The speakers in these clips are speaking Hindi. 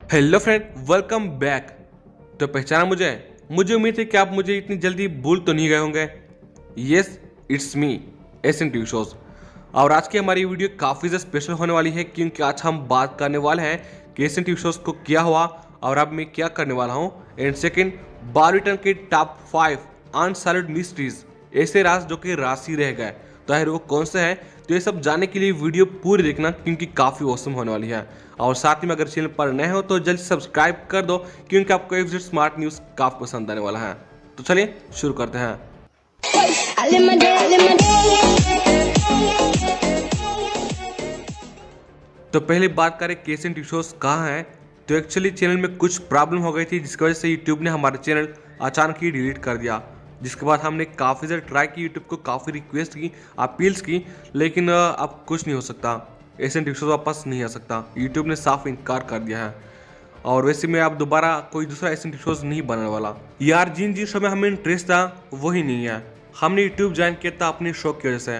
Hello friend, welcome back. तो पहचाना मुझे उम्मीद है कि आप मुझे इतनी जल्दी भूल तो नहीं गए होंगे। Yes, it's me, S N TV shows. और आज की हमारी वीडियो काफ़ी ज़्यादा स्पेशल होने वाली है क्योंकि आज हम बात करने वाले हैं कि एसएन टीवी शोज को क्या हुआ और अब मैं क्या करने वाला हूँ। एंड सेकेंड, बारवीटन के टॉप 5 अनसॉल्व्ड मिस्ट्रीज, ऐसे राज जो कि राशि रह गए, तो आखिर वो कौन से हैं। तो ये सब जानने के लिए वीडियो पूरी देखना क्योंकि काफ़ी औसम होने वाली है। और साथ ही में अगर चैनल पर नए हो तो जल्द सब्सक्राइब कर दो क्योंकि आपको एफजेड स्मार्ट न्यूज़ काफ़ी पसंद आने वाला है। तो चलिए शुरू करते हैं। तो पहले बात करें केसन टी शोज कहाँ है। तो एक्चुअली चैनल में कुछ प्रॉब्लम हो गई थी जिसकी वजह से यूट्यूब ने हमारे चैनल अचानक ही डिलीट कर दिया। जिसके बाद हमने काफ़ी ज़्यादा ट्राई की, यूट्यूब को काफ़ी रिक्वेस्ट की, अपील्स की, लेकिन अब कुछ नहीं हो सकता। एसएन टी शोज वापस नहीं आ सकता, यूट्यूब ने साफ इनकार कर दिया है। और वैसे में अब दोबारा कोई दूसरा एसएन टी शोज नहीं बनने वाला यार। जिन शो में हमें इंटरेस्ट था वही नहीं है। हमने यूट्यूब ज्वाइन किया था अपने शौक की वजह से,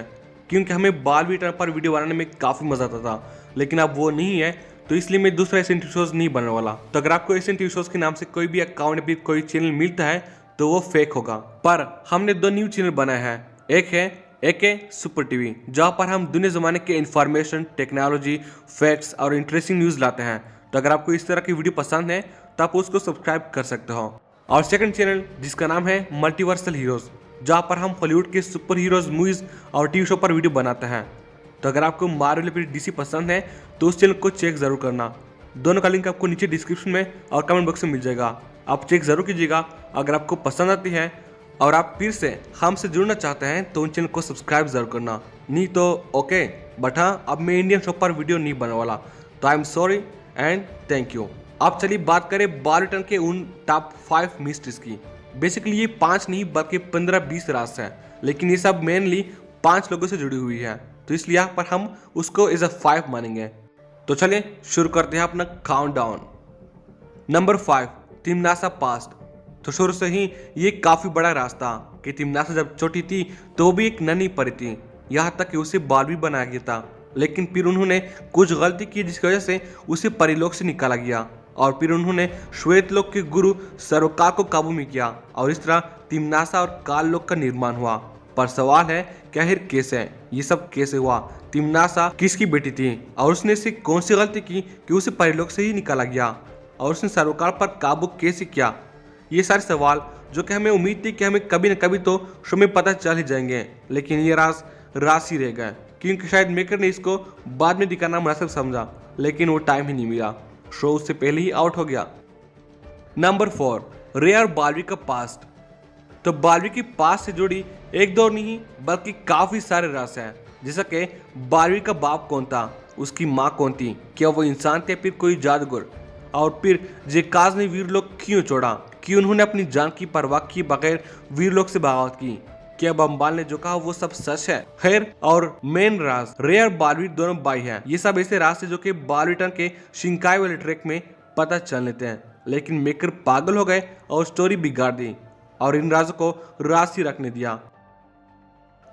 क्योंकि हमें बारवीटन पर वीडियो बनाने में काफ़ी मज़ा आता था, लेकिन अब वो नहीं है। तो इसलिए मैं दूसरा एसएन टी शोज नहीं बनने वाला। तो अगर आपको एसएन टी शोज के नाम से कोई भी अकाउंट या फिर कोई चैनल मिलता है तो वो फेक होगा। पर हमने 2 न्यू चैनल बनाए हैं। एक है एके सुपर टीवी, जहाँ पर हम दुनिया जमाने के इंफॉर्मेशन, टेक्नोलॉजी, फैक्ट्स और इंटरेस्टिंग न्यूज़ लाते हैं। तो अगर आपको इस तरह की वीडियो पसंद है तो आप उसको सब्सक्राइब कर सकते हो। और सेकंड चैनल जिसका नाम है मल्टीवर्सल हीरोज़, जहाँ पर हम हॉलीवुड के सुपर हीरोज़ मूवीज़ और टीवी शो पर वीडियो बनाते हैं। तो अगर आपको मार्वल या डीसी पसंद है तो उस चैनल को चेक ज़रूर करना। दोनों का लिंक आपको नीचे डिस्क्रिप्शन में और कमेंट बॉक्स में मिल जाएगा। आप चेक ज़रूर कीजिएगा। अगर आपको पसंद आती है और आप फिर से हमसे जुड़ना चाहते हैं तो उन चैनल को सब्सक्राइब ज़रूर करना। नहीं तो ओके, बट हाँ, अब मैं इंडियन शो पर वीडियो नहीं बनने वाला। तो I am sorry and thank you. अब चलिए बात करें बारवीटन के उन टॉप 5 मिस्ट्रीज की। बेसिकली ये 5 नहीं बल्कि 15-20 राज हैं, लेकिन ये सब मेनली 5 लोगों से जुड़ी हुई है, तो इसलिए यहाँ पर हम उसको एज अ 5 मानेंगे। तो चलिए शुरू करते हैं अपना काउंटडाउन। Number 5, तिमनासा past. तो शुरू से ही ये काफ़ी बड़ा रास्ता कि तिमनासा जब छोटी थी तो वो भी एक नन्ही परी थी, यहाँ तक कि उसे बाल भी बनाया गया था। लेकिन फिर उन्होंने कुछ गलती की जिसकी वजह से उसे परिलोक से निकाला गया और फिर उन्होंने श्वेत लोक के गुरु सर्वकाल को काबू में किया और इस तरह तिमनासा और काल लोक का निर्माण हुआ। पर सवाल है कि आखिर कैसे, ये सब कैसे हुआ? तिमनासा किसकी बेटी थी और उसने ऐसी कौन सी गलती की कि उसे परिलोक से ही निकाला गया और उसने सर्वकाल पर काबू कैसे किया? ये सारे सवाल जो कि हमें उम्मीद थी कि हमें कभी न कभी तो शो में पता चल ही जाएंगे, लेकिन ये राज ही रह गए क्योंकि शायद मेकर ने इसको बाद में दिखाना मुनासिब समझा, लेकिन वो टाइम ही नहीं मिला। शो उससे पहले ही आउट हो गया। नंबर 4, रेयर बारवी का पास्ट। तो बारवी की पास्ट से जुड़ी एक दो नहीं बल्कि काफ़ी सारे राज हैं, जैसा कि बारवी का बाप कौन था, उसकी माँ कौन थी, क्या वो इंसान थे फिर कोई जादूगर, और फिर जेकाज ने वीरलोक क्यों छोड़ा, क्यों उन्होंने अपनी जान की परवाह किए बगैर वीरलोक से बगावत की, क्या बम्बाल ने जो कहा वो सब सच है। खैर, और मेन राज रेयर बारवी दोनों भाई हैं। ये सब ऐसे राज थे जो कि बारवीटन के शिंकाई वाले ट्रैक में पता चल लेते हैं, लेकिन मेकर पागल हो गए और स्टोरी बिगाड़ दी और इन राजों को राज ही रखने दिया।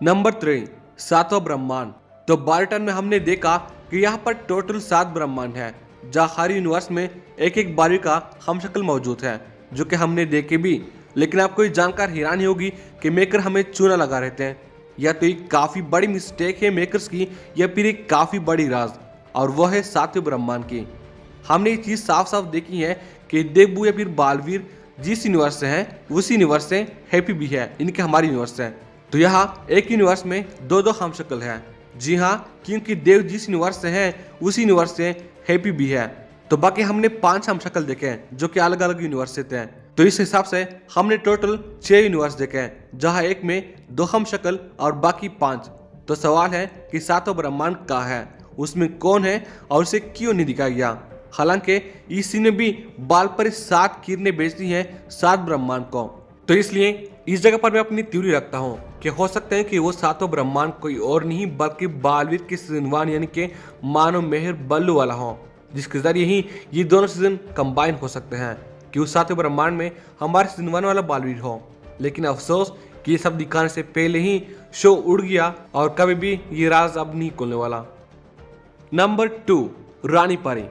नंबर 3, 7वां ब्रह्मांड। तो बारवीटन में हमने देखा कि यहाँ पर टोटल 7 ब्रह्मांड है, जहाँ हर यूनिवर्स में एक एक बारवी का हमशक्ल मौजूद है जो कि हमने देखे भी। लेकिन आपको ये जानकर हैरानी होगी कि मेकर हमें चूना लगा रहते हैं। या तो एक काफ़ी बड़ी मिस्टेक है मेकर्स की, या फिर एक काफ़ी बड़ी राज, और वह है 7वें ब्रह्मांड की। हमने ये चीज़ साफ साफ देखी है कि देवबू या फिर बालवीर जिस यूनिवर्स से हैं उसी यूनिवर्स से हैप्पी भी है, इनके हमारे यूनिवर्स से। तो यहाँ एक यूनिवर्स में 2 हमशक्ल हैं। जी हाँ, क्योंकि देव जिस यूनिवर्स से हैं उसी यूनिवर्स से हैप्पी भी है। तो बाकी हमने 5 हमशक्ल देखे हैं जो कि अलग अलग यूनिवर्स से थे। तो इस हिसाब से हमने टोटल 6 यूनिवर्स देखे हैं, जहाँ एक में 2 हमशक्ल और बाकी 5। तो सवाल है कि 7वां ब्रह्मांड कहाँ है, उसमें कौन है और उसे क्यों नहीं दिखाया गया। हालांकि इस सीन में भी बाल पर 7 किरणें बेचती हैं 7 ब्रह्मांड को। तो इसलिए इस जगह पर मैं अपनी थ्योरी रखता हूँ कि हो सकता है कि वो 7वां ब्रह्मांड कोई और नहीं बल्कि बालवीर के सीजन 1 यानी कि मानव मेहर बल्लू वाला हो, जिसके जरिए ही ये दोनों सीजन कंबाइन हो सकते हैं कि उस 7वें ब्रह्मांड में हमारे सीजन 1 वाला बालवीर हो। लेकिन अफसोस कि ये सब दिखाने से पहले ही शो उड़ गया और कभी भी ये राज अब नहीं खुलने वाला। नंबर 2, रानी परी।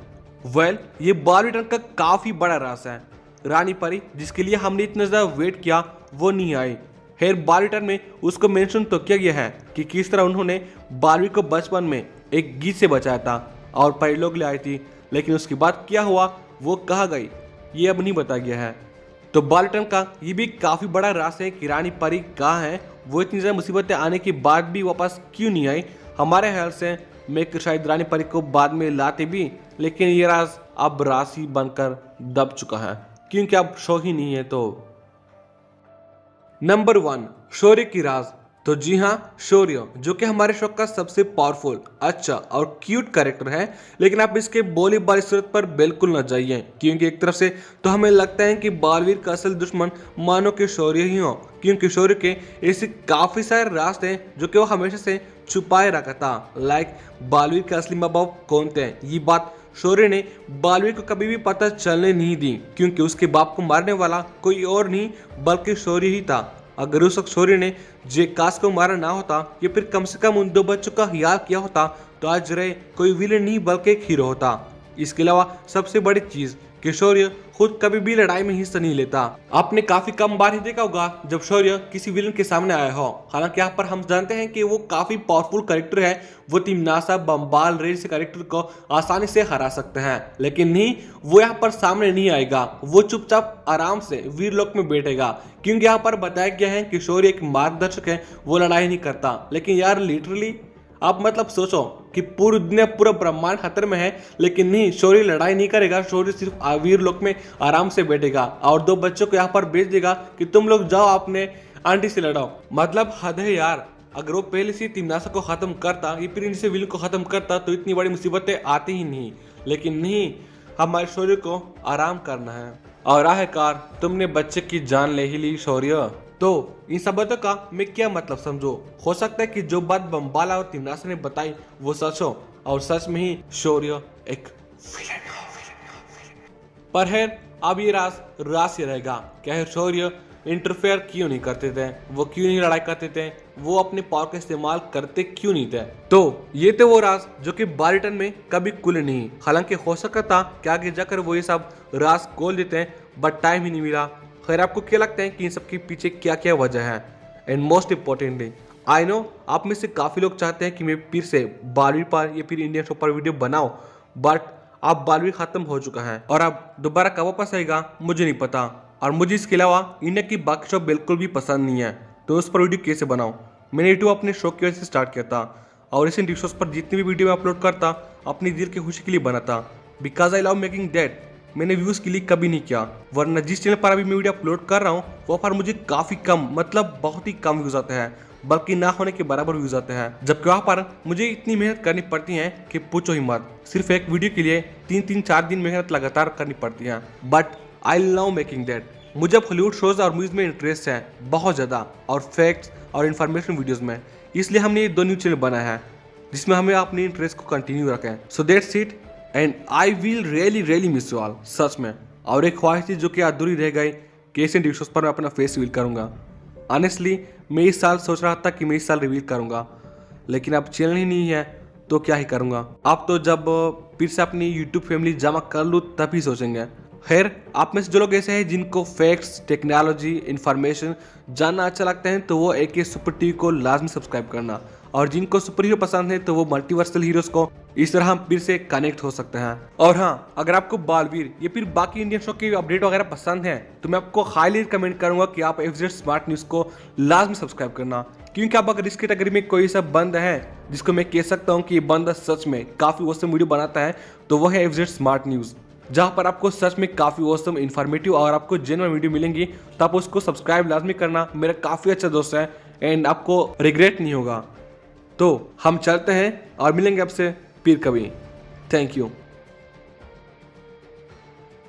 ये बारहवीं टर्न का काफी बड़ा राज है। रानी परी जिसके लिए हमने इतना ज्यादा वेट किया वो नहीं आई। खैर 12वीं टर्न में उसको मेंशन तो किया गया है कि किस तरह उन्होंने 12वीं को बचपन में एक गीत से बचाया था और परी लोग ले आई थी, लेकिन उसके बाद क्या हुआ वो कहाँ गई ये अब नहीं बताया गया है। तो 12वीं टर्न का ये भी काफी बड़ा राज है कि रानी परी कहाँ है, वो इतनी ज्यादा मुसीबतें आने के बाद भी वापस क्यों नहीं आई। हमारे ख्याल से मैं शायद रानी परी को बाद में लाते भी, लेकिन ये राज अब राशि बनकर दब चुका है क्योंकि अब शो ही नहीं है। तो नंबर 1 शौर्य की राज। तो जी हाँ, शौर्य जो कि हमारे शो का सबसे पावरफुल, अच्छा और क्यूट कैरेक्टर है, लेकिन आप इसके बोली बाली सूरत पर बिल्कुल न जाइए क्योंकि एक तरफ से तो हमें लगता है कि बालवीर का असल दुश्मन मानो के शौर्य ही हो, क्योंकि शौर्य के ऐसे काफी सारे राज थे जो कि वो हमेशा से छुपाए रखा था। लाइक बालवीर के असली माँ बाप कौन थे, ये बात शौर्य ने बालवीर को कभी भी पता चलने नहीं दी क्योंकि उसके बाप को मारने वाला कोई और नहीं बल्कि शौर्य ही था। अगर उस वक्त शौर्य ने जेकास को मारा ना होता या फिर कम से कम उन 2 बच्चों का ख्याल किया होता तो आज रे कोई विलेन नहीं बल्कि एक हीरो होता। इसके अलावा सबसे बड़ी चीज कि शौर्य खुद कभी भी लड़ाई में हिस्सा नहीं लेता। आपने काफी कम बार ही देखा होगा जब शौर्य किसी विलेन के सामने आया हो। हालांकि यहाँ पर हम जानते हैं कि वो काफी पावरफुल कैरेक्टर है, वो तिमनासा बम्बाल रेड से कैरेक्टर को आसानी से हरा सकते हैं, लेकिन नहीं, वो यहाँ पर सामने नहीं आएगा। वो चुपचाप आराम से वीरलोक में बैठेगा क्योंकि यहाँ पर बताया गया है कि शौर्य एक मार्गदर्शक है, वो लड़ाई नहीं करता। लेकिन यार लिटरली आप मतलब सोचो कि पूरी दुनिया पूरा ब्रह्मांड खतरे में है, लेकिन नहीं, शौर्य लड़ाई नहीं करेगा। शौर्य सिर्फ वीर लोक में आराम से बैठेगा और 2 बच्चों को यहाँ पर भेज देगा कि तुम लोग जाओ अपने आंटी से लड़ाओ। मतलब हद है यार। अगर वो पहले से तिमनासा को खत्म करता या फिर इनसे विलन को खत्म करता तो इतनी बड़ी मुसीबतें आती ही नहीं, लेकिन नहीं, हमारे शौर्य को आराम करना है। और आखिरकार तुमने बच्चे की जान ले ही ली शौर्य। तो इन सब बातों का मैं क्या मतलब समझो, हो सकता है कि जो बात बम्बाला और तिमनासा ने बताई वो सच हो और सच में ही शौर्य एक विलेन हो। पर है अब ये राज ही रहेगा, क्या है शौर्य इंटरफेयर क्यों नहीं करते थे, वो क्यों नहीं लड़ाई करते थे, वो अपने पावर का इस्तेमाल करते क्यों नहीं थे। तो ये थे वो राज जो कि 12वीं टर्न में कभी खुले नहीं। हालांकि हो सकता था कि आगे जाकर वो ये सब राज खोल देते हैं, बट टाइम ही नहीं मिला। खैर आपको क्या लगता है कि इन सब के पीछे क्या क्या वजह है? And most importantly I know आप में से काफी लोग चाहते हैं कि मैं फिर से 12वीं पर या फिर इंडियन शो पर वीडियो बनाऊं, बट अब 12वीं खत्म हो चुका है और अब दोबारा कब वापस आएगा मुझे नहीं पता। और मुझे इसके अलावा इंडिया की बाकी शो बिल्कुल भी पसंद नहीं है, तो उस पर वीडियो कैसे बनाऊं? मैंने यूट्यूब अपने शो की वजह से स्टार्ट किया था और इस टीवी शोज पर जितनी भी वीडियो मैं अपलोड करता अपनी दिल की खुशी के लिए बनाता, because I love making that. मैंने व्यूज के लिए कभी नहीं किया, वरना जिस चैनल पर अभी मैं वीडियो अपलोड कर रहा हूँ वो पर मुझे काफी कम, मतलब बहुत ही कम व्यूज आते हैं, बल्कि ना होने के बराबर व्यूज आते हैं। जबकि वहाँ पर मुझे इतनी मेहनत करनी पड़ती है कि पूछो ही मत। सिर्फ एक वीडियो के लिए 3-4 दिन मेहनत लगातार करनी पड़ती है, but I love making that. मुझे अब हॉलीवुड शोज और मूवीज में इंटरेस्ट है बहुत ज़्यादा, और फैक्ट्स और इन्फॉर्मेशन वीडियोस में, इसलिए हमने ये 2 न्यू चैनल बनाया है जिसमें हमें अपनी इंटरेस्ट को कंटिन्यू रखें। So that's it and I will really miss you all, सच में। और एक ख्वाहिश थी जो कि अधूरी रह गई कि एशियन टीवी शोज पर मैं अपना फेस रिवील करूंगा। ऑनेस्टली मैं इस साल सोच रहा था कि मैं इस साल रिवील करूंगा, लेकिन अब चैनल ही नहीं है तो क्या ही करूंगा। अब तो जब फिर से अपनी यूट्यूब फैमिली जमा कर लूँ तभी सोचेंगे। खैर आप में से जो लोग ऐसे हैं जिनको फैक्ट्स, टेक्नोलॉजी, इन्फॉर्मेशन जानना अच्छा लगता है तो वो AK सुपर टीवी को लाजमी सब्सक्राइब करना, और जिनको सुपर हीरो पसंद है तो वो मल्टीवर्सल हीरोज को इस तरह हम फिर से कनेक्ट हो सकते हैं। और हाँ, अगर आपको बालवीर या फिर बाकी इंडियन शो की अपडेट वगैरह पसंद है तो मैं आपको हाईली रिकमेंड करूंगा कि आप FZ स्मार्ट न्यूज को लाजमी सब्सक्राइब करना, क्योंकि अब अगर इस कैटेगरी में कोई सा बंदा है जिसको मैं कह सकता हूँ कि ये बंदा सच में काफी औसम वीडियो बनाता है तो वह है FZ स्मार्ट न्यूज, जहां पर आपको सच में काफी औसम, इन्फॉर्मेटिव और आपको जेन्युइन वीडियो मिलेंगी। तो आप उसको सब्सक्राइब लाजमी करना, मेरा काफी अच्छा दोस्त है एंड आपको रिग्रेट नहीं होगा। तो हम चलते हैं और मिलेंगे आपसे फिर कभी। Thank you.